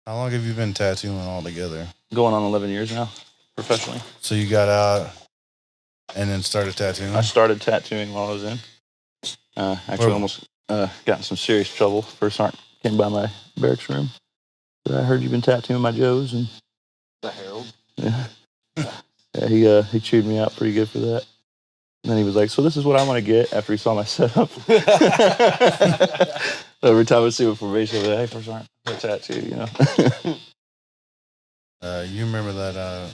How long have you been tattooing altogether? Going on 11 years now, professionally. So you got out and then started tattooing? I started tattooing while I was in. Actually, almost got in some serious trouble. First sergeant came by my barracks room. Said, I heard you've been tattooing my Joes. And The Herald? yeah, yeah, he chewed me out pretty good for that. And then he was like, so this is what I want to get after he saw my setup. Every time I see a formation, I'll be like, hey, First Sergeant, a tattoo, you know. You remember that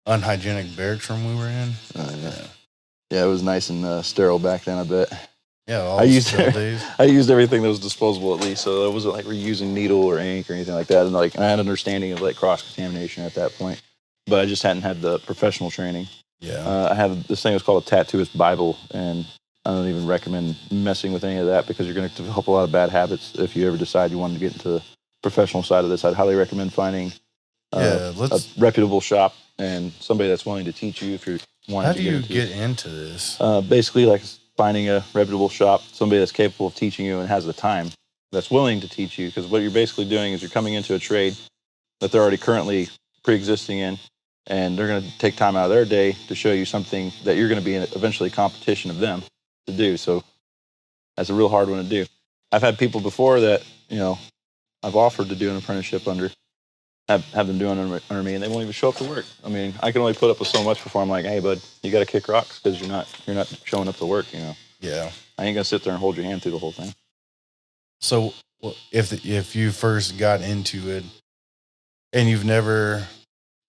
unhygienic barracks room we were in? Yeah, it was nice and sterile back then, I bet. Yeah, all I used days. I used everything that was disposable at least, so it wasn't like we're using needle or ink or anything like that. And I had an understanding of like cross contamination at that point, but I just hadn't had the professional training. Yeah, I have this thing that's called a tattooist Bible, and I don't even recommend messing with any of that because you're going to develop a lot of bad habits if you ever decide you wanted to get into the professional side of this. I'd highly recommend finding a reputable shop and somebody that's willing to teach you if you're wanting to get into How do you get into this? Basically, like finding a reputable shop, somebody that's capable of teaching you and has the time that's willing to teach you, because what you're basically doing is you're coming into a trade that they're already currently pre-existing in, and they're going to take time out of their day to show you something that you're going to be in eventually competition of them to do. So that's a real hard one to do. I've had people before that, you know, I've offered to do an apprenticeship under, have them doing it under me, and they won't even show up to work. I mean, I can only put up with so much before I'm like, hey, bud, you got to kick rocks because you're not showing up to work, you know. Yeah. I ain't going to sit there and hold your hand through the whole thing. So if you first got into it and you've never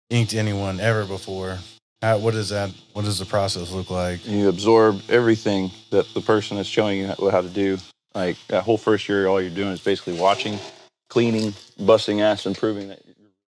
inked anyone ever before, what does the process look like? You absorb everything that the person is showing you how to do. Like that whole first year, all you're doing is basically watching, cleaning, busting ass, and proving that